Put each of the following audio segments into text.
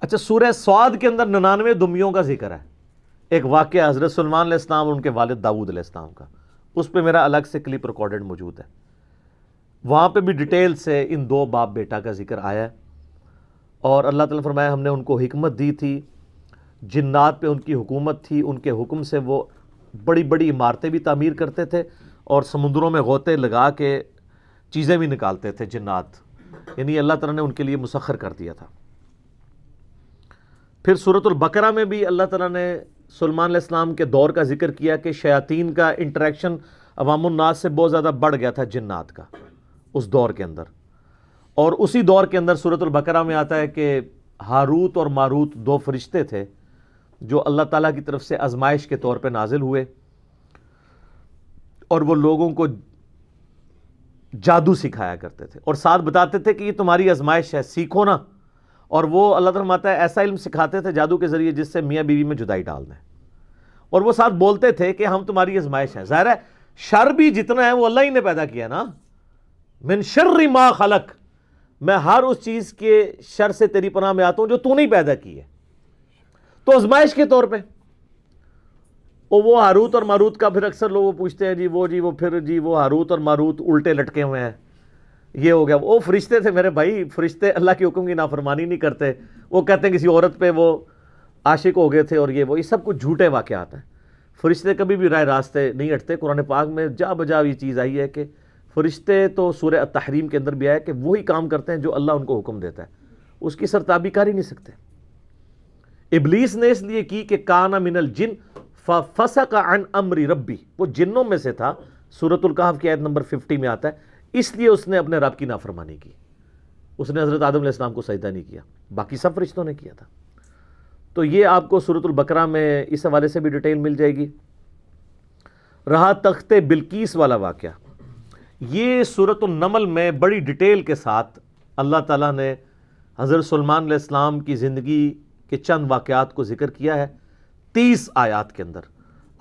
اچھا، سورہ سعد کے اندر 99 دمیوں کا ذکر ہے، ایک واقعہ حضرت سلیمان علیہ السلام اور ان کے والد داؤد علیہ السلام کا، اس پہ میرا الگ سے کلپ ریکارڈڈ موجود ہے، وہاں پہ بھی ڈیٹیل سے ان دو باپ بیٹا کا ذکر آیا ہے، اور اللہ تعالیٰ نے فرمایا ہم نے ان کو حکمت دی تھی، جنات پہ ان کی حکومت تھی، ان کے حکم سے وہ بڑی بڑی عمارتیں بھی تعمیر کرتے تھے اور سمندروں میں غوطے لگا کے چیزیں بھی نکالتے تھے جنات، یعنی اللہ تعالیٰ نے ان کے لیے مسخر کر دیا تھا۔ پھر سورۃ البقرہ میں بھی اللہ تعالیٰ نے سلیمان علیہ السلام کے دور کا ذکر کیا کہ شیاطین کا انٹریکشن عوام الناس سے بہت زیادہ بڑھ گیا تھا جنات کا اس دور کے اندر، اور اسی دور کے اندر سورۃ البقرہ میں آتا ہے کہ ہاروت اور ماروت دو فرشتے تھے جو اللہ تعالیٰ کی طرف سے آزمائش کے طور پہ نازل ہوئے، اور وہ لوگوں کو جادو سکھایا کرتے تھے اور ساتھ بتاتے تھے کہ یہ تمہاری آزمائش ہے، سیکھو نا، اور وہ اللہ تعالیٰ فرماتا ہے ایسا علم سکھاتے تھے جادو کے ذریعے جس سے میاں بیوی میں جدائی ڈال دیں، اور وہ ساتھ بولتے تھے کہ ہم تمہاری آزمائش ہیں۔ ظاہر ہے شر بھی جتنا ہے وہ اللہ ہی نے پیدا کیا نا، من شر ما خلق، میں ہر اس چیز کے شر سے تیری پناہ میں آتا ہوں جو تو نہیں پیدا کی ہے، تو آزمائش کے طور پہ۔ اور وہ ہاروت اور ماروت کا پھر اکثر لوگ پوچھتے ہیں جی وہ ہاروت اور ماروت الٹے لٹکے ہوئے ہیں، یہ ہو گیا، وہ فرشتے تھے میرے بھائی، فرشتے اللہ کے حکم کی نافرمانی نہیں کرتے، وہ کہتے ہیں کسی عورت پہ وہ عاشق ہو گئے تھے اور یہ سب کچھ جھوٹے واقعات ہیں، فرشتے کبھی بھی راہ راستے نہیں ہٹتے۔ قرآن پاک میں جا بجا یہ چیز آئی ہے کہ فرشتے تو سورہ التحریم کے اندر بھی آیا کہ وہی کام کرتے ہیں جو اللہ ان کو حکم دیتا ہے، اس کی سرتابی کر ہی نہیں سکتے۔ ابلیس نے اس لیے کی کہ کانا من الجن ففسق عن امر ربی، وہ جنوں میں سے تھا، سورۃ الکہف کی آیت نمبر 50 میں آتا ہے، اس لیے اس نے اپنے رب کی نافرمانی کی، اس نے حضرت آدم علیہ السلام کو سجدہ نہیں کیا، باقی سب فرشتوں نے کیا تھا۔ تو یہ آپ کو سورۃ البقرہ میں اس حوالے سے بھی ڈیٹیل مل جائے گی۔ رہا تخت بلقیس والا واقعہ، یہ سورۃ النمل میں بڑی ڈیٹیل کے ساتھ اللہ تعالیٰ نے حضرت سلیمان علیہ السلام کی زندگی کے چند واقعات کو ذکر کیا ہے 30 آیات کے اندر،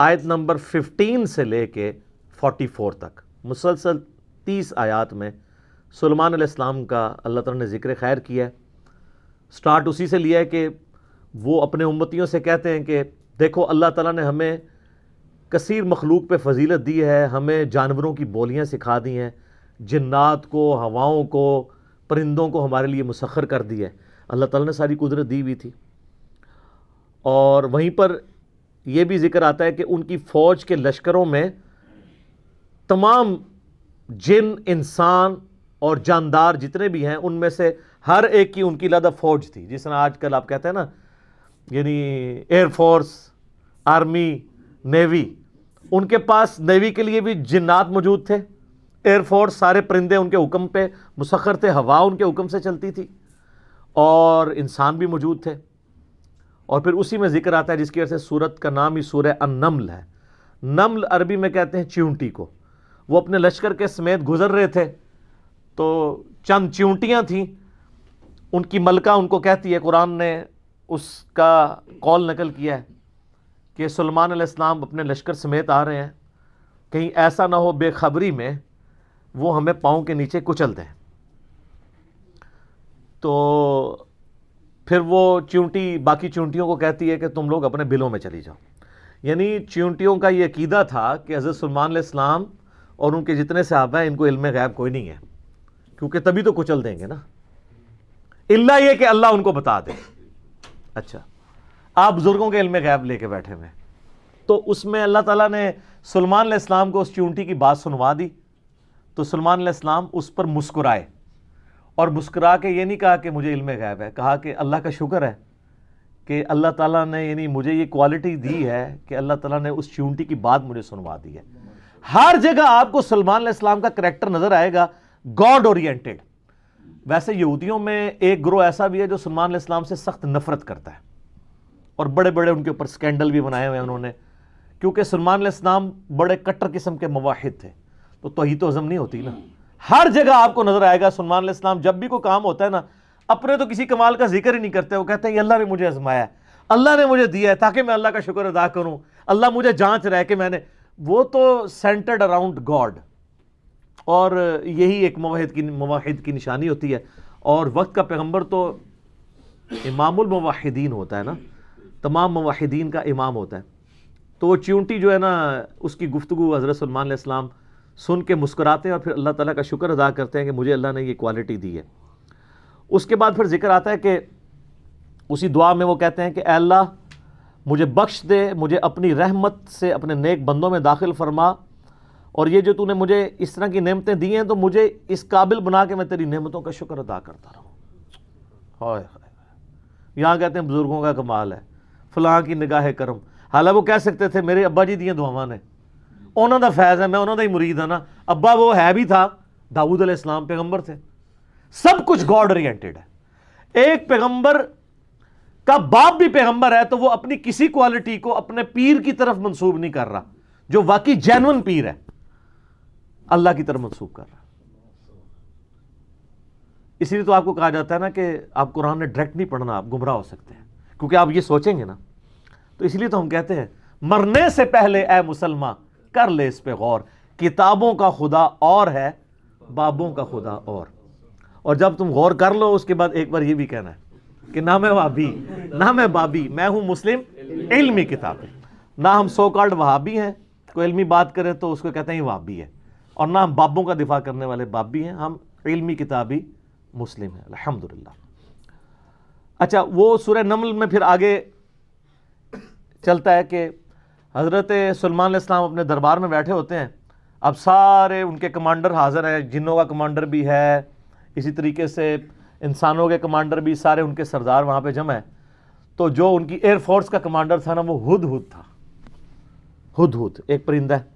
آیت نمبر 15 سے لے کے 44 تک مسلسل 30 آیات میں سلیمان علیہ السلام کا اللہ تعالیٰ نے ذکر خیر کیا ہے۔ سٹارٹ اسی سے لیا ہے کہ وہ اپنے امتیوں سے کہتے ہیں کہ دیکھو اللہ تعالیٰ نے ہمیں کثیر مخلوق پہ فضیلت دی ہے، ہمیں جانوروں کی بولیاں سکھا دی ہیں، جنات کو، ہواؤں کو، پرندوں کو ہمارے لیے مسخر کر دی ہے، اللہ تعالیٰ نے ساری قدرت دی ہوئی تھی۔ اور وہیں پر یہ بھی ذکر آتا ہے کہ ان کی فوج کے لشکروں میں تمام جن، انسان اور جاندار جتنے بھی ہیں ان میں سے ہر ایک کی ان کی علیحدہ فوج تھی، جس طرح آج کل آپ کہتے ہیں نا یعنی ایئر فورس، آرمی، نیوی، ان کے پاس نیوی کے لیے بھی جنات موجود تھے، ایئر فورس سارے پرندے ان کے حکم پہ مسخر تھے، ہوا ان کے حکم سے چلتی تھی، اور انسان بھی موجود تھے۔ اور پھر اسی میں ذکر آتا ہے جس کی وجہ سے سورت کا نام ہی سورہ النمل ہے، نمل عربی میں کہتے ہیں چیونٹی کو۔ وہ اپنے لشکر کے سمیت گزر رہے تھے تو چند چیونٹیاں تھیں، ان کی ملکہ ان کو کہتی ہے، قرآن نے اس کا قول نقل کیا ہے کہ سلیمان علیہ السلام اپنے لشکر سمیت آ رہے ہیں، کہیں ایسا نہ ہو بے خبری میں وہ ہمیں پاؤں کے نیچے کچل دیں۔ تو پھر وہ چیونٹی باقی چیونٹیوں کو کہتی ہے کہ تم لوگ اپنے بلوں میں چلی جاؤ، یعنی چیونٹیوں کا یہ عقیدہ تھا کہ حضرت سلیمان علیہ السلام اور ان کے جتنے صحابہ ہیں ان کو علم غیب کوئی نہیں ہے، کیونکہ تبھی تو کچل دیں گے نا، الا یہ کہ اللہ ان کو بتا دے۔ اچھا، آپ بزرگوں کے علم غیب لے کے بیٹھے ہوئے، تو اس میں اللہ تعالیٰ نے سلیمان علیہ السلام کو اس چیونٹی کی بات سنوا دی، تو سلیمان علیہ السلام اس پر مسکرائے، اور مسکرا کے یہ نہیں کہا کہ مجھے علم غیب ہے، کہا کہ اللہ کا شکر ہے کہ اللہ تعالیٰ نے یعنی مجھے یہ کوالٹی دی ہے کہ اللہ تعالیٰ نے اس چیونٹی کی بات مجھے سنوا دی ہے۔ ہر جگہ آپ کو سلیمان علیہ السلام کا کریکٹر نظر آئے گا گاڈ اورینٹڈ۔ ویسے یہودیوں میں ایک گروہ ایسا بھی ہے جو سلیمان علیہ السلام سے سخت نفرت کرتا ہے، اور بڑے بڑے ان کے اوپر سکینڈل بھی بنائے ہوئے ہیں انہوں نے، کیونکہ سلیمان علیہ السلام بڑے کٹر قسم کے موحد تھے، تو توحید و عزم نہیں ہوتی نا۔ ہر جگہ آپ کو نظر آئے گا سلیمان علیہ السلام جب بھی کوئی کام ہوتا ہے نا، اپنے تو کسی کمال کا ذکر ہی نہیں کرتے، وہ کہتے ہیں یہ اللہ نے مجھے آزمایا ہے، اللہ نے مجھے دیا ہے تاکہ میں اللہ کا شکر ادا کروں، اللہ مجھے جانچ رہا ہے کہ میں نے، وہ تو سینٹرڈ اراؤنڈ گاڈ، اور یہی ایک موحد کی نشانی ہوتی ہے۔ اور وقت کا پیغمبر تو امام الموحدین ہوتا ہے نا، تمام موحدین کا امام ہوتا ہے، تو وہ چیونٹی جو ہے نا اس کی گفتگو حضرت سلمان علیہ السلام سن کے مسکراتے ہیں اور پھر اللہ تعالیٰ کا شکر ادا کرتے ہیں کہ مجھے اللہ نے یہ کوالٹی دی ہے۔ اس کے بعد پھر ذکر آتا ہے کہ اسی دعا میں وہ کہتے ہیں کہ اے اللہ مجھے بخش دے، مجھے اپنی رحمت سے اپنے نیک بندوں میں داخل فرما، اور یہ جو تو نے مجھے اس طرح کی نعمتیں دی ہیں تو مجھے اس قابل بنا کہ میں تیری نعمتوں کا شکر ادا کرتا رہوں۔ ہائے ہائے، یہاں کہتے ہیں بزرگوں کا کمال ہے، فلاں کی نگاہ کرم، حالانکہ وہ کہہ سکتے تھے میرے ابا جی دیاں دعاواں نے، انہوں دا فیض ہے، میں انہوں دا ہی مرید ہوں نا، ابا وہ ہے بھی تھا، داؤد علیہ السلام پیغمبر تھے، سب کچھ گاڈ اورینٹڈ ہے۔ ایک پیغمبر کا باپ بھی پیغمبر ہے تو وہ اپنی کسی کوالٹی کو اپنے پیر کی طرف منسوب نہیں کر رہا، جو واقعی جینون پیر ہے اللہ کی طرف منسوب کر رہا۔ اسی لیے تو آپ کو کہا جاتا ہے نا کہ آپ قرآن نے ڈائریکٹ نہیں پڑھنا، آپ گمراہ ہو سکتے ہیں، کیونکہ آپ یہ سوچیں گے نا، تو اس لیے تو ہم کہتے ہیں مرنے سے پہلے اے مسلمان کر لے اس پہ غور، کتابوں کا خدا اور ہے، بابوں کا خدا اور جب تم غور کر لو اس کے بعد ایک بار یہ بھی کہنا ہے کہ نہ میں وہابی نہ میں بابی، میں ہوں مسلم علمی کتابیں، نہ ہم سو کالڈ وہابی ہیں، کوئی علمی بات کرے تو اس کو کہتے ہیں یہ وہابی ہے، اور نہ ہم بابوں کا دفاع کرنے والے بابی ہیں، ہم علمی کتابی مسلم ہیں الحمدللہ۔ اچھا، وہ سورہ نمل میں پھر آگے چلتا ہے کہ حضرت سلمان علیہ السلام اپنے دربار میں بیٹھے ہوتے ہیں، اب سارے ان کے کمانڈر حاضر ہیں، جنوں کا کمانڈر بھی ہے، اسی طریقے سے انسانوں کے کمانڈر بھی، سارے ان کے سردار وہاں پہ جمع ہیں، تو جو ان کی ایئر فورس کا کمانڈر تھا نا وہ ہدہد تھا۔ ہدہد ایک پرندہ ہے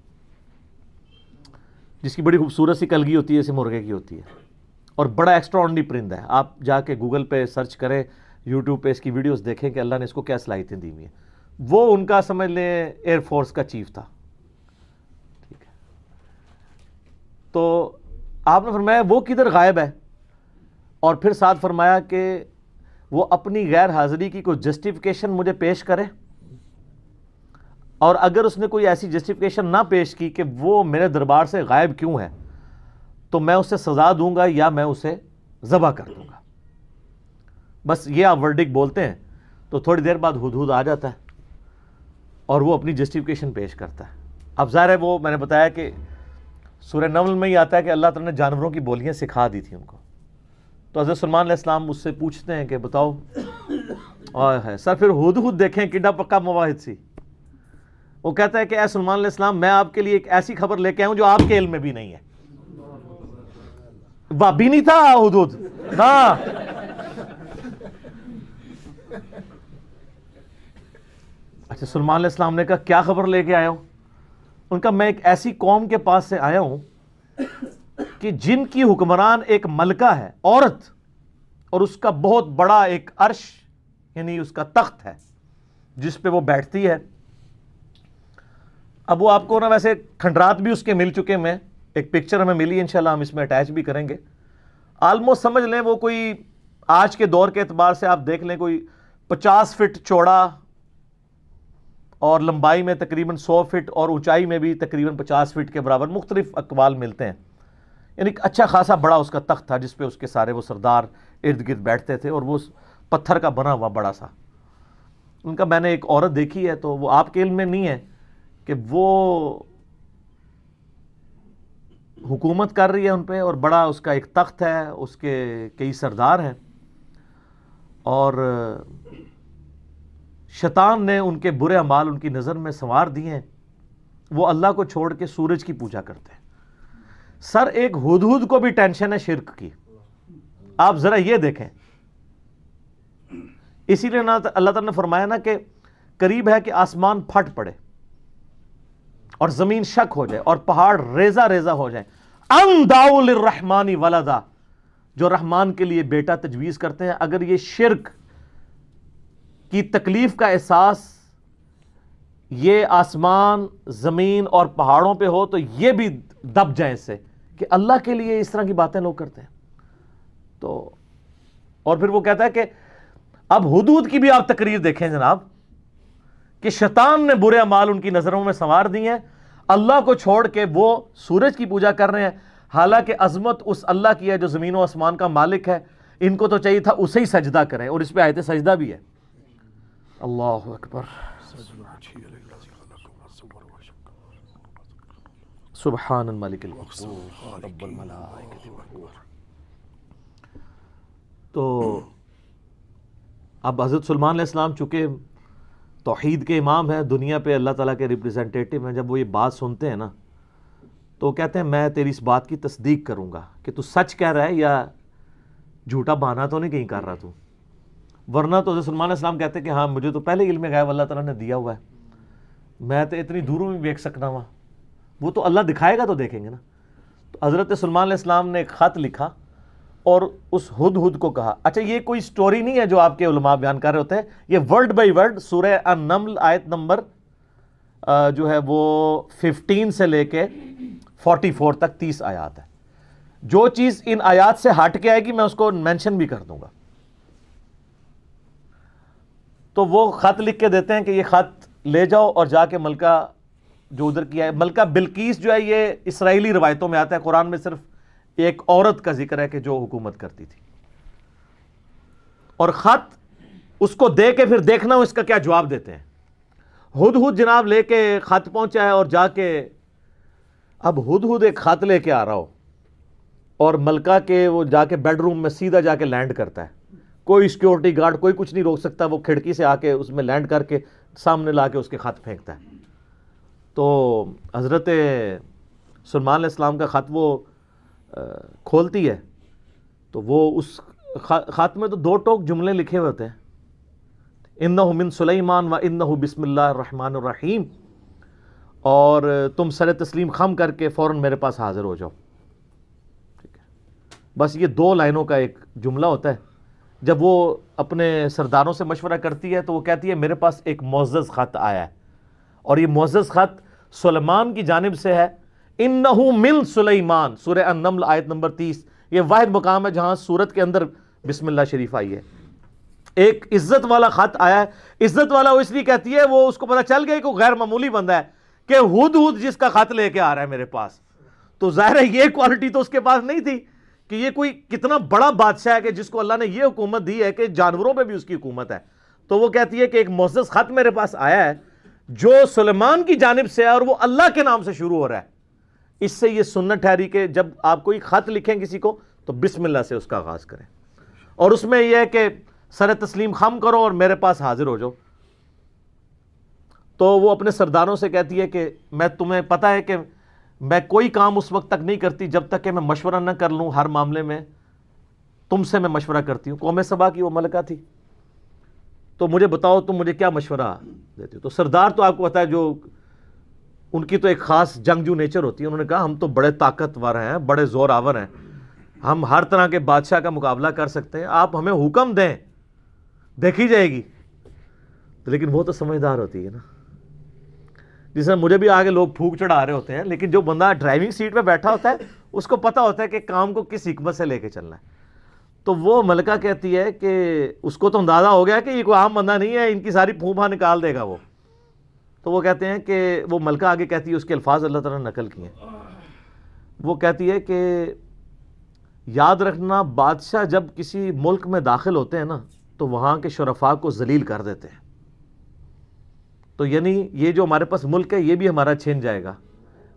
جس کی بڑی خوبصورت سی کلگی ہوتی ہے، جیسے مرغے کی ہوتی ہے، اور بڑا ایکسٹرا آرڈنری پرندہ ہے، آپ جا کے گوگل پہ سرچ کریں، یوٹیوب پہ اس کی ویڈیوز دیکھیں کہ اللہ نے اس کو کیا صلاحیتیں دی ہوئی ہیں۔ وہ ان کا سمجھ لیں ایئر فورس کا چیف تھا، ٹھیک ہے، تو آپ نے فرمایا وہ کدھر غائب ہے، اور پھر ساتھ فرمایا کہ وہ اپنی غیر حاضری کی کوئی جسٹیفیکیشن مجھے پیش کرے، اور اگر اس نے کوئی ایسی جسٹیفیکیشن نہ پیش کی کہ وہ میرے دربار سے غائب کیوں ہے تو میں اسے سزا دوں گا یا میں اسے ذبح کر دوں گا۔ بس یہ آپ ورڈک بولتے ہیں تو تھوڑی دیر بعد ہدہد آ جاتا ہے اور وہ اپنی جسٹیفیکیشن پیش کرتا ہے۔ اب ظاہر ہے وہ میں نے بتایا کہ سورہ نمل میں ہی آتا ہے کہ اللہ تعالیٰ نے جانوروں کی بولیاں سکھا دی تھیں ان کو، تو حضرت سلمان علیہ السلام اس سے پوچھتے ہیں کہ بتاؤ، ہے سر پھر ہدہد دیکھیں کڈا پکا مواحد سی، وہ کہتا ہے کہ اے سلمان علیہ السلام میں آپ کے لیے ایک ایسی خبر لے کے آؤں جو آپ کے علم میں بھی نہیں ہے۔ بابی نہیں تھا ہدہد، ہاں اچھا، سلمان علیہ السلام نے کہا کیا خبر لے کے آیا ہوں؟ ان کا میں ایک ایسی قوم کے پاس سے آیا ہوں کہ جن کی حکمران ایک ملکہ ہے، عورت، اور اس کا بہت بڑا ایک عرش یعنی اس کا تخت ہے جس پہ وہ بیٹھتی ہے۔ اب وہ آپ کو نا ویسے کھنڈرات بھی اس کے مل چکے میں، ایک پکچر ہمیں ملی، انشاءاللہ ہم اس میں اٹیچ بھی کریں گے۔ آلموسٹ سمجھ لیں وہ کوئی آج کے دور کے اعتبار سے آپ دیکھ لیں کوئی 50 فٹ چوڑا اور لمبائی میں تقریباً 100 فٹ اور اونچائی میں بھی تقریباً 50 فٹ کے برابر، مختلف اقوال ملتے ہیں، یعنی اچھا خاصا بڑا اس کا تخت تھا جس پہ اس کے سارے وہ سردار ارد گرد بیٹھتے تھے، اور وہ پتھر کا بنا ہوا بڑا سا۔ ان کا میں نے ایک عورت دیکھی ہے تو وہ آپ کے علم میں نہیں ہے کہ وہ حکومت کر رہی ہے ان پہ، اور بڑا اس کا ایک تخت ہے، اس کے کئی سردار ہیں، اور شیطان نے ان کے برے اعمال ان کی نظر میں سنوار دیے ہیں، وہ اللہ کو چھوڑ کے سورج کی پوجا کرتے ہیں۔ سر ایک ہدہد کو بھی ٹینشن ہے شرک کی، آپ ذرا یہ دیکھیں، اسی لیے اللہ تعالیٰ نے فرمایا نا کہ قریب ہے کہ آسمان پھٹ پڑے اور زمین شک ہو جائے اور پہاڑ ریزہ ریزہ ہو جائے، ان دعوا للرحمن ولدا، جو رحمان کے لیے بیٹا تجویز کرتے ہیں، اگر یہ شرک کی تکلیف کا احساس یہ آسمان زمین اور پہاڑوں پہ ہو تو یہ بھی دب جائیں اس سے کہ اللہ کے لیے اس طرح کی باتیں لوگ کرتے ہیں۔ تو اور پھر وہ کہتا ہے کہ اب ہدہد کی بھی آپ تقریر دیکھیں جناب، کہ شیطان نے برے اعمال ان کی نظروں میں سنوار دی ہیں، اللہ کو چھوڑ کے وہ سورج کی پوجا کر رہے ہیں، حالانکہ عظمت اس اللہ کی ہے جو زمین و آسمان کا مالک ہے، ان کو تو چاہیے تھا اسے ہی سجدہ کریں، اور اس پہ آیت سجدہ بھی ہے۔ اللہ اکبر، سبحان الملک القدوس رب الملائکۃ والروح۔ تو اب حضرت سلیمان علیہ السلام چونکہ توحید کے امام ہیں، دنیا پہ اللہ تعالیٰ کے ریپریزنٹیٹیو ہیں، جب وہ یہ بات سنتے ہیں نا تو کہتے ہیں میں تیری اس بات کی تصدیق کروں گا کہ تو سچ کہہ رہا ہے یا جھوٹا بہانا تو نہیں کہیں کر رہا تو، ورنہ تو حضرت سلیمان علیہ السلام کہتے ہیں کہ ہاں مجھے تو پہلے علم غیب اللہ تعالیٰ نے دیا ہوا ہے، میں تو اتنی دوروں میں دیکھ سکنا ہوا، وہ تو اللہ دکھائے گا تو دیکھیں گے نا۔ تو حضرت سلیمان علیہ السلام نے ایک خط لکھا اور اس ہدہد کو کہا، اچھا یہ کوئی سٹوری نہیں ہے جو آپ کے علماء بیان کر رہے ہوتے ہیں، یہ ورڈ بائی ورڈ سورہ النمل آیت نمبر جو ہے وہ 15 سے لے کے 44 تک 30 آیات ہے۔ جو چیز ان آیات سے ہٹ کے آئے گی میں اس کو مینشن بھی کر دوں گا۔ تو وہ خط لکھ کے دیتے ہیں کہ یہ خط لے جاؤ اور جا کے ملکہ جو ادھر کیا ہے، ملکہ بلقیس جو ہے یہ اسرائیلی روایتوں میں آتا ہے، قرآن میں صرف ایک عورت کا ذکر ہے کہ جو حکومت کرتی تھی، اور خط اس کو دے کے پھر دیکھنا اس کا کیا جواب دیتے ہیں۔ ہدہد جناب لے کے خط پہنچا ہے اور جا کے اب ہدہد ایک خط لے کے آ رہا ہو اور ملکہ کے وہ جا کے بیڈ روم میں سیدھا جا کے لینڈ کرتا ہے، کوئی سیکیورٹی گارڈ کوئی کچھ نہیں روک سکتا، وہ کھڑکی سے آ کے اس میں لینڈ کر کے سامنے لا کے اس کے خط پھینکتا ہے۔ تو حضرت سلیمان علیہ السلام کا خط وہ کھولتی ہے تو وہ اس خط میں تو 2 ٹوک جملے لکھے ہوتے ہیں، انہ من سلیمان و انہ بسم اللہ الرحمن الرحیم، اور تم سر تسلیم خم کر کے فوراً میرے پاس حاضر ہو جاؤ۔ ٹھیک ہے، بس یہ 2 لائنوں کا ایک جملہ ہوتا ہے۔ جب وہ اپنے سرداروں سے مشورہ کرتی ہے تو وہ کہتی ہے میرے پاس ایک معزز خط آیا ہے، اور یہ معزز خط سلیمان کی جانب سے ہے، انہ من سلیمان، سورہ النمل آیت نمبر 30۔ یہ واحد مقام ہے جہاں سورت کے اندر بسم اللہ شریف آئی ہے۔ ایک عزت والا خط آیا ہے، عزت والا وہ اس لیے کہتی ہے وہ اس کو پتہ چل گیا کہ وہ غیر معمولی بندہ ہے کہ ہدہد جس کا خط لے کے آ رہا ہے میرے پاس، تو ظاہر ہے یہ کوالٹی تو اس کے پاس نہیں تھی کہ یہ کوئی کتنا بڑا بادشاہ ہے کہ جس کو اللہ نے یہ حکومت دی ہے کہ جانوروں پہ بھی اس کی حکومت ہے۔ تو وہ کہتی ہے کہ ایک معزز خط میرے پاس آیا ہے جو سلیمان کی جانب سے ہے اور وہ اللہ کے نام سے شروع ہو رہا ہے۔ اس سے یہ سنت ٹھہری کہ جب آپ کوئی خط لکھیں کسی کو تو بسم اللہ سے اس کا آغاز کریں، اور اس میں یہ ہے کہ سر تسلیم خم کرو اور میرے پاس حاضر ہو جاؤ۔ تو وہ اپنے سرداروں سے کہتی ہے کہ میں تمہیں پتہ ہے کہ میں کوئی کام اس وقت تک نہیں کرتی جب تک کہ میں مشورہ نہ کر لوں، ہر معاملے میں تم سے میں مشورہ کرتی ہوں۔ قوم سبا کی وہ ملکہ تھی، تو مجھے بتاؤ تم مجھے کیا مشورہ دیتے ہو؟ تو سردار تو آپ کو پتہ ہے جو ان کی تو ایک خاص جنگجو نیچر ہوتی ہے، انہوں نے کہا ہم تو بڑے طاقتور ہیں، بڑے زور آور ہیں، ہم ہر طرح کے بادشاہ کا مقابلہ کر سکتے ہیں، آپ ہمیں حکم دیں دیکھی جائے گی۔ لیکن وہ تو سمجھدار ہوتی ہے نا، جس طرح مجھے بھی آگے لوگ پھونک چڑھا رہے ہوتے ہیں، لیکن جو بندہ ڈرائیونگ سیٹ پہ بیٹھا ہوتا ہے اس کو پتہ ہوتا ہے کہ کام کو کس حکمت سے لے کے چلنا ہے۔ تو وہ ملکہ کہتی ہے کہ اس کو تو اندازہ ہو گیا کہ یہ کوئی عام بندہ نہیں ہے، ان کی ساری پھونپا نکال دے گا وہ۔ تو وہ کہتے ہیں کہ وہ ملکہ آگے کہتی ہے، اس کے الفاظ اللہ تعالیٰ نے نقل کیے ہیں، وہ کہتی ہے کہ یاد رکھنا بادشاہ جب کسی ملک میں داخل ہوتے ہیں نا تو وہاں کے شرفاء کو ذلیل کر دیتے ہیں، تو یعنی یہ جو ہمارے پاس ملک ہے یہ بھی ہمارا چھین جائے گا،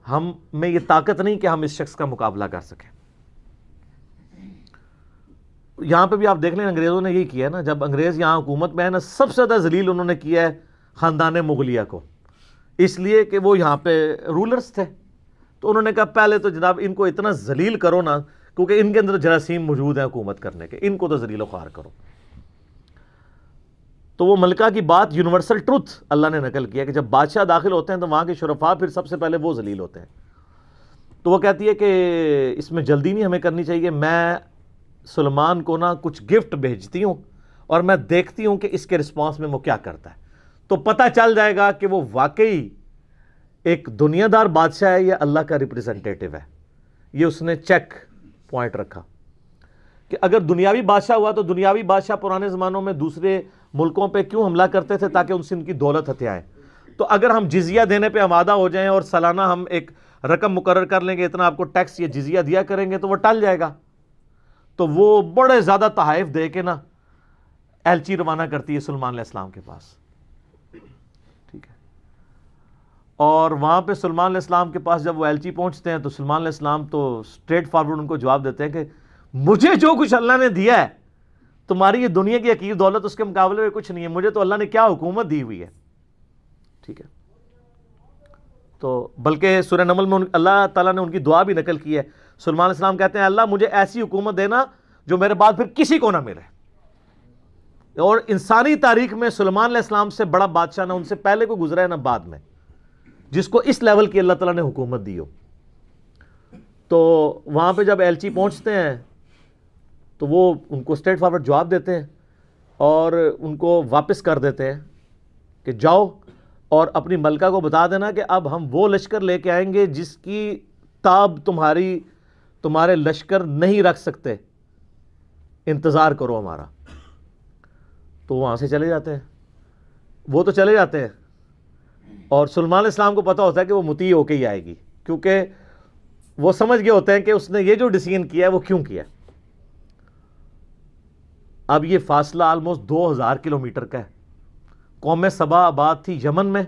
ہم میں یہ طاقت نہیں کہ ہم اس شخص کا مقابلہ کر سکیں۔ یہاں پہ بھی آپ دیکھ لیں انگریزوں نے یہی کیا ہے نا، جب انگریز یہاں حکومت میں ہے نا سب سے زیادہ ذلیل انہوں نے کیا ہے خاندان مغلیہ کو، اس لیے کہ وہ یہاں پہ رولرز تھے، تو انہوں نے کہا پہلے تو جناب ان کو اتنا ذلیل کرو نا، کیونکہ ان کے اندر جراثیم موجود ہیں حکومت کرنے کے، ان کو تو ذلیل و خوار کرو۔ تو وہ ملکہ کی بات یونیورسل ٹروتھ اللہ نے نقل کیا کہ جب بادشاہ داخل ہوتے ہیں تو وہاں کے شرفاء پھر سب سے پہلے وہ ذلیل ہوتے ہیں۔ تو وہ کہتی ہے کہ اس میں جلدی نہیں ہمیں کرنی چاہیے، میں سلیمان کو نا کچھ گفٹ بھیجتی ہوں اور میں دیکھتی ہوں کہ اس کے رسپانس میں وہ کیا کرتا ہے، تو پتہ چل جائے گا کہ وہ واقعی ایک دنیا دار بادشاہ ہے یا اللہ کا ریپریزنٹیٹیو ہے۔ یہ اس نے چیک پوائنٹ رکھا کہ اگر دنیاوی بادشاہ ہوا تو دنیاوی بادشاہ پرانے زمانوں میں دوسرے ملکوں پہ کیوں حملہ کرتے تھے؟ تاکہ ان سے ان کی دولت ہتھیائیں۔ تو اگر ہم جزیہ دینے پہ آمادہ ہو جائیں اور سالانہ ہم ایک رقم مقرر کر لیں گے اتنا آپ کو ٹیکس یا جزیہ دیا کریں گے تو وہ ٹل جائے گا۔ تو وہ بڑے زیادہ تحائف دے کے نا ایلچی روانہ کرتی ہے سلیمان علیہ السلام کے پاس، ٹھیک ہے، اور وہاں پہ سلیمان علیہ السلام کے پاس جب وہ ایلچی پہنچتے ہیں تو سلیمان علیہ السلام تو اسٹریٹ فارورڈ ان کو جواب دیتے ہیں کہ مجھے جو کچھ اللہ نے دیا ہے، تمہاری یہ دنیا کی حقیر دولت اس کے مقابلے میں کچھ نہیں ہے، مجھے تو اللہ نے کیا حکومت دی ہوئی ہے، ٹھیک ہے۔ تو بلکہ سورہ نمل میں اللہ تعالیٰ نے ان کی دعا بھی نقل کی ہے، سلیمان علیہ السلام کہتے ہیں اللہ مجھے ایسی حکومت دینا جو میرے بعد پھر کسی کو نہ ملے، اور انسانی تاریخ میں سلیمان علیہ السلام سے بڑا بادشاہ نہ ان سے پہلے کو گزرا ہے نہ بعد میں جس کو اس لیول کی اللہ تعالیٰ نے حکومت دی ہو۔ تو وہاں پہ جب ایلچی پہنچتے ہیں تو وہ ان کو اسٹریٹ فارورڈ جواب دیتے ہیں اور ان کو واپس کر دیتے ہیں کہ جاؤ اور اپنی ملکہ کو بتا دینا کہ اب ہم وہ لشکر لے کے آئیں گے جس کی تاب تمہارے لشکر نہیں رکھ سکتے، انتظار کرو ہمارا۔ تو وہاں سے چلے جاتے ہیں، وہ تو چلے جاتے ہیں، اور سلیمان علیہ السلام کو پتہ ہوتا ہے کہ وہ مطیع ہو کے ہی آئے گی، کیونکہ وہ سمجھ گئے ہوتے ہیں کہ اس نے یہ جو ڈیسیژن کیا ہے وہ کیوں کیا ہے۔ اب یہ فاصلہ آلموسٹ 2000 کلومیٹر کا ہے۔ قوم سبا آباد تھی یمن میں،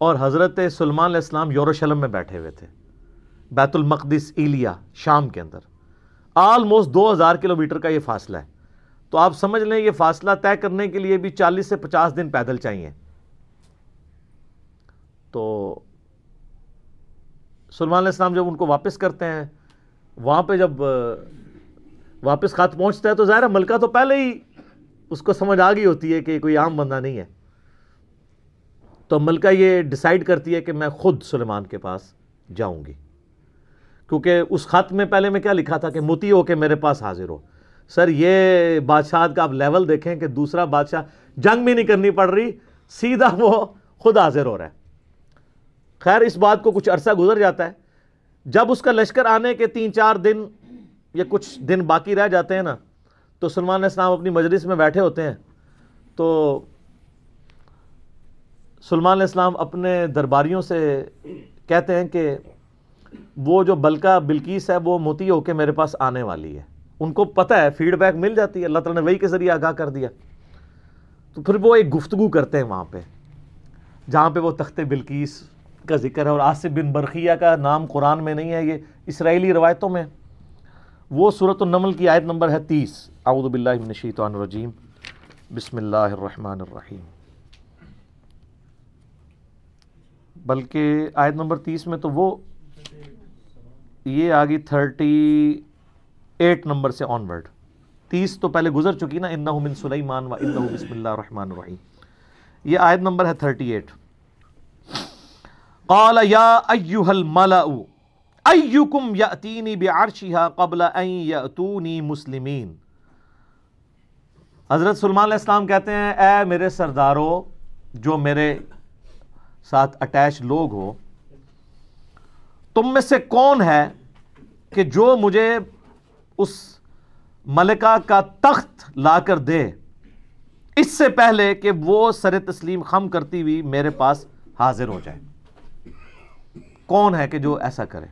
اور حضرت سلیمان علیہ السلام یروشلم میں بیٹھے ہوئے تھے، بیت المقدس ایلیا شام کے اندر۔ آلموسٹ 2000 کلومیٹر کا یہ فاصلہ ہے، تو آپ سمجھ لیں یہ فاصلہ طے کرنے کے لیے بھی 40 سے 50 دن پیدل چاہیے۔ تو سلیمان علیہ السلام جب ان کو واپس کرتے ہیں، وہاں پہ جب واپس خط پہنچتا ہے تو ظاہر ہے ملکہ تو پہلے ہی اس کو سمجھ آ گئی ہوتی ہے کہ کوئی عام بندہ نہیں ہے، تو ملکہ یہ ڈیسائیڈ کرتی ہے کہ میں خود سلیمان کے پاس جاؤں گی، کیونکہ اس خط میں پہلے میں کیا لکھا تھا کہ مطیع ہو کے میرے پاس حاضر ہو۔ سر یہ بادشاہ کا آپ لیول دیکھیں کہ دوسرا بادشاہ جنگ بھی نہیں کرنی پڑ رہی، سیدھا وہ خود حاضر ہو رہا ہے۔ خیر اس بات کو کچھ عرصہ گزر جاتا ہے، جب اس کا لشکر آنے کے 3-4 دن یا کچھ دن باقی رہ جاتے ہیں نا، تو سلیمان علیہ السلام اپنی مجلس میں بیٹھے ہوتے ہیں، تو سلیمان علیہ السلام اپنے درباریوں سے کہتے ہیں کہ وہ جو بلقیس ہے وہ مطیع ہو کے میرے پاس آنے والی ہے۔ ان کو پتہ ہے، فیڈ بیک مل جاتی ہے، اللہ تعالیٰ نے وحی کے ذریعے آگاہ کر دیا۔ تو پھر وہ ایک گفتگو کرتے ہیں وہاں پہ، جہاں پہ وہ تخت بلقیس کا ذکر ہے، اور آصف بن برقیہ کا نام قرآن میں نہیں ہے، یہ اسرائیلی روایتوں میں۔ وہ سورۃ النمل کی آیت نمبر ہے 30۔ اعوذ باللہ من الشیطان الرجیم، بسم اللہ الرحمن الرحیم۔ بلکہ آیت نمبر 30 میں تو وہ یہ آگی 38 نمبر سے آن ورڈ، 30 تو پہلے گزر چکی نا، انہ من سلیمان و انہ بسم اللہ الرحمن الرحیم۔ یہ آیت نمبر ہے 38۔ قال یا ایھا الملأ ایکم یأتینی بعرشہا قبل ان یأتونی مسلمین۔ حضرت سلیمان علیہ السلام کہتے ہیں اے میرے سردارو، جو میرے ساتھ اٹیچ لوگ ہو، تم میں سے کون ہے کہ جو مجھے اس ملکہ کا تخت لا کر دے اس سے پہلے کہ وہ سر تسلیم خم کرتی ہوئی میرے پاس حاضر ہو جائے؟ کون ہے کہ جو ایسا کرے؟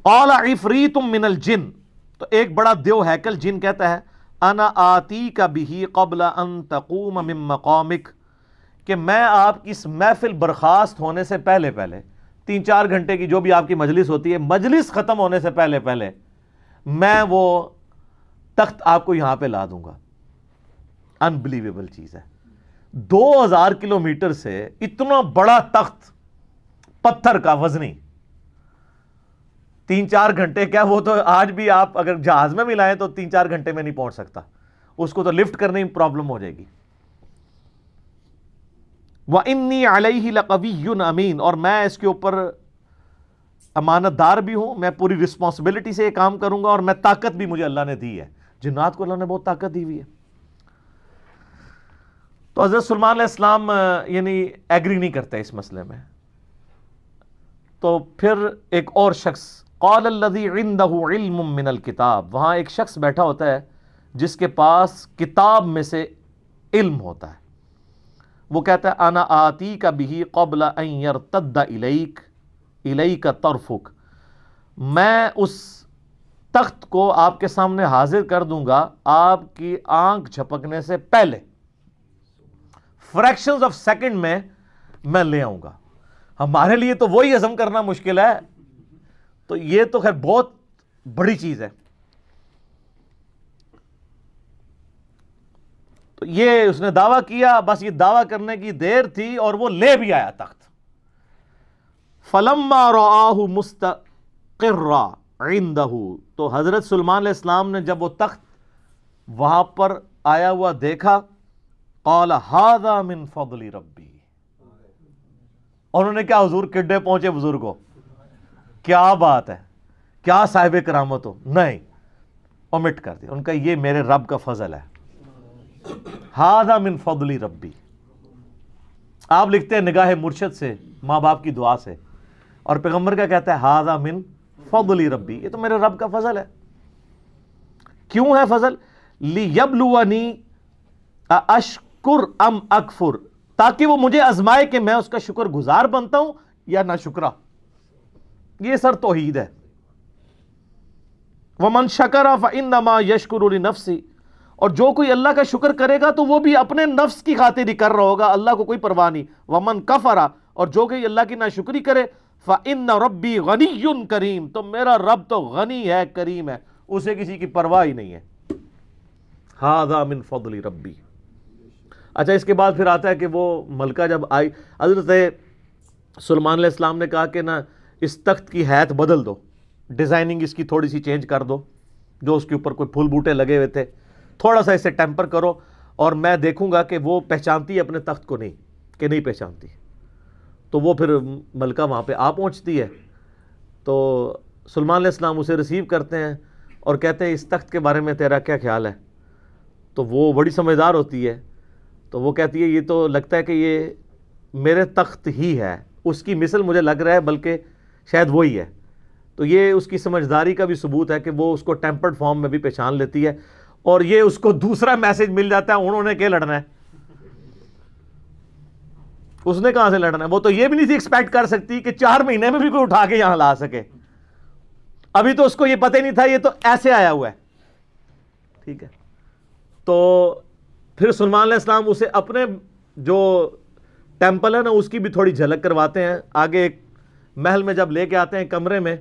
قال عفریت من الجن، تو ایک بڑا دیو ہیکل جن کہتا ہے انا آتیک بہ قبل ان تقوم من مقامک، کہ میں آپ کی اس محفل برخاست ہونے سے پہلے 3-4 گھنٹے کی جو بھی آپ کی مجلس ہوتی ہے، مجلس ختم ہونے سے پہلے میں وہ تخت آپ کو یہاں پہ لا دوں گا۔ انبلیویبل چیز ہے، 2000 کلومیٹر سے اتنا بڑا تخت پتھر کا وزنی، 3-4 گھنٹے کیا، وہ تو آج بھی آپ اگر جہاز میں بھی لائیں تو 3-4 گھنٹے میں نہیں پہنچ سکتا، اس کو تو لفٹ کرنے میں پرابلم ہو جائے گی۔ وَإِنِّي عَلَيْهِ لَقَوِيٌّ أَمِينٌ، اور میں اس کے اوپر امانت دار بھی ہوں، میں پوری رسپانسبلٹی سے یہ کام کروں گا، اور میں طاقت بھی مجھے اللہ نے دی ہے، جنات کو اللہ نے بہت طاقت دی ہوئی ہے۔ تو حضرت سلیمان علیہ السلام یعنی ایگری نہیں کرتے اس مسئلے میں۔ تو پھر ایک اور شخص، قال الذی عنده علم من الکتاب، وہاں ایک شخص بیٹھا ہوتا ہے جس کے پاس کتاب میں سے علم ہوتا ہے، وہ کہتا ہے انا آتیک بہ قبل ان یرتد الیک طرفک، میں اس تخت کو آپ کے سامنے حاضر کر دوں گا آپ کی آنکھ جھپکنے سے پہلے، فریکشنز آف سیکنڈ میں لے آؤں گا. ہمارے لیے تو وہی ہضم کرنا مشکل ہے، تو یہ تو خیر بہت بڑی چیز ہے. تو یہ اس نے دعویٰ کیا، بس یہ دعویٰ کرنے کی دیر تھی اور وہ لے بھی آیا تخت. فَلَمَّا رَآهُ مُسْتَقِرًّا عِندَهُ، تو حضرت سلیمان علیہ السلام نے جب وہ تخت وہاں پر آیا ہوا دیکھا، قَالَ هَذَا مِن فَضْلِ رَبِّي. انہوں نے کیا حضور کڈے پہنچے بزرگ ہو، کیا بات ہے، کیا صاحب کرامت ہو، نہیں، اومٹ کر دیا. ان کا یہ میرے رب کا فضل ہے. ہذا من فضل ربی. آپ لکھتے ہیں نگاہ مرشد سے، ماں باپ کی دعا سے، اور پیغمبر کا کہتا ہے ہذا من فضل ربی، یہ تو میرے رب کا فضل ہے. کیوں ہے فضل؟ لیبلونی اشکر ام اکفر، تاکہ وہ مجھے آزمائے کہ میں اس کا شکر گزار بنتا ہوں یا نہ شکرا. یہ سر توحید ہے. ومن شکر فانما یشکر لنفسہ، اور جو کوئی اللہ کا شکر کرے گا تو وہ بھی اپنے نفس کی خاطر ہی کر رہا ہوگا، اللہ کو کوئی پرواہ نہیں. ومن کفر، اور جو کوئی اللہ کی ناشکری کرے، فان ربی غنی کریم، تو میرا رب تو غنی ہے، کریم ہے، اسے کسی کی پرواہ ہی نہیں ہے. ھذا من فضل ربی. اچھا، اس کے بعد پھر آتا ہے کہ وہ ملکہ جب آئی، حضرت سلیمان علیہ السلام نے کہا کہ نا اس تخت کی حیت بدل دو، ڈیزائننگ اس کی تھوڑی سی چینج کر دو، جو اس کے اوپر کوئی پھول بوٹے لگے ہوئے تھے تھوڑا سا اسے ٹیمپر کرو، اور میں دیکھوں گا کہ وہ پہچانتی ہے اپنے تخت کو نہیں کہ نہیں پہچانتی. تو وہ پھر ملکہ وہاں پہ آ پہنچتی ہے. تو سلیمان علیہ السلام اسے ریسیو کرتے ہیں اور کہتے ہیں اس تخت کے بارے میں تیرا کیا خیال ہے؟ تو وہ بڑی سمجھدار ہوتی ہے، تو وہ کہتی ہے یہ تو لگتا ہے کہ یہ میرے تخت ہی ہے، اس کی مثل مجھے لگ رہا ہے، بلکہ شاید وہی ہے. تو یہ اس کی سمجھداری کا بھی ثبوت ہے کہ وہ اس کو ٹیمپرڈ فارم میں بھی پہچان لیتی ہے. اور یہ اس کو دوسرا میسج مل جاتا ہے، انہوں نے کیا لڑنا ہے، اس نے کہاں سے لڑنا ہے. وہ تو یہ بھی نہیں تھی ایکسپیکٹ کر سکتی کہ 4 مہینے میں بھی کوئی اٹھا کے یہاں لا سکے. ابھی تو اس کو یہ پتہ ہی نہیں تھا، یہ تو ایسے آیا ہوا ہے. ٹھیک ہے. تو پھر سلیمان علیہ السلام اسے اپنے جو ٹیمپل ہے نا اس کی بھی تھوڑی جھلک کرواتے ہیں. آگے ایک محل میں جب لے کے آتے ہیں کمرے میں،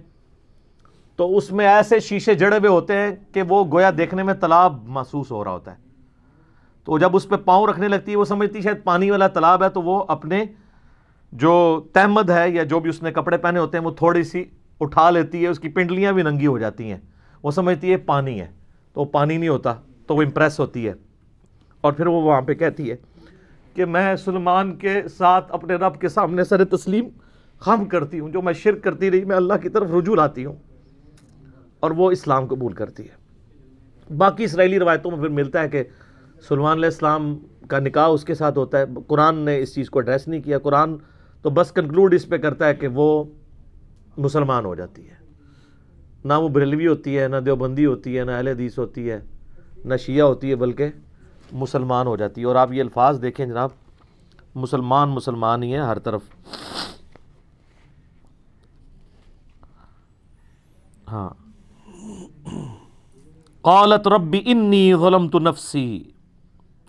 تو اس میں ایسے شیشے جڑے ہوئے ہوتے ہیں کہ وہ گویا دیکھنے میں تالاب محسوس ہو رہا ہوتا ہے. تو جب اس پہ پاؤں رکھنے لگتی ہے، وہ سمجھتی شاید پانی والا تالاب ہے، تو وہ اپنے جو تہمد ہے یا جو بھی اس نے کپڑے پہنے ہوتے ہیں وہ تھوڑی سی اٹھا لیتی ہے، اس کی پنڈلیاں بھی ننگی ہو جاتی ہیں، وہ سمجھتی ہے پانی ہے، تو وہ پانی نہیں ہوتا، تو وہ امپریس ہوتی ہے. اور پھر وہ وہاں پہ کہتی ہے کہ میں سلیمان کے ساتھ اپنے رب کے سامنے سر تسلیم خم کرتی ہوں، جو میں شرک کرتی رہی میں اللہ کی طرف رجوع لاتی ہوں. اور وہ اسلام قبول کرتی ہے. باقی اسرائیلی روایتوں میں پھر ملتا ہے کہ سلیمان علیہ السلام کا نکاح اس کے ساتھ ہوتا ہے. قرآن نے اس چیز کو ایڈریس نہیں کیا. قرآن تو بس کنکلوڈ اس پہ کرتا ہے کہ وہ مسلمان ہو جاتی ہے. نہ وہ بریلوی ہوتی ہے، نہ دیوبندی ہوتی ہے، نہ اہل حدیث ہوتی ہے، نہ شیعہ ہوتی ہے، بلکہ مسلمان ہو جاتی ہے. اور آپ یہ الفاظ دیکھیں جناب، مسلمان ہی ہے ہر طرف. ہاں، قالت رب انی ظلمت نفسی،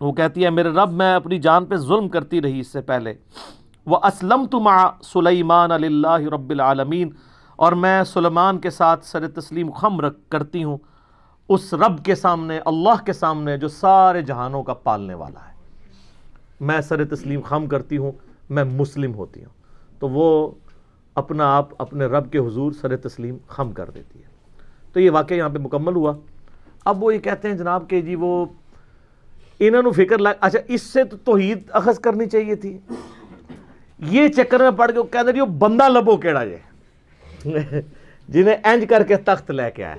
وہ کہتی ہے میرے رب میں اپنی جان پہ ظلم کرتی رہی اس سے پہلے. واسلمت مع سلیمان للہ رب العالمین، اور میں سلیمان کے ساتھ سر تسلیم خم کرتی ہوں اس رب کے سامنے، اللہ کے سامنے جو سارے جہانوں کا پالنے والا ہے. میں سر تسلیم خم کرتی ہوں، میں مسلم ہوتی ہوں. تو وہ اپنا آپ اپنے رب کے حضور سر تسلیم خم کر دیتی ہے. تو یہ واقعہ یہاں پہ مکمل ہوا. اب وہ یہ کہتے ہیں جناب کہ جی وہ انہوں نے فکر اچھا اس سے تو توحید اخذ کرنی چاہیے تھی. یہ چکر میں پڑ کے وہ کہتے ہیں وہ بندہ لبو کیڑا جے جنہیں اینج کر کے تخت لے کے آیا.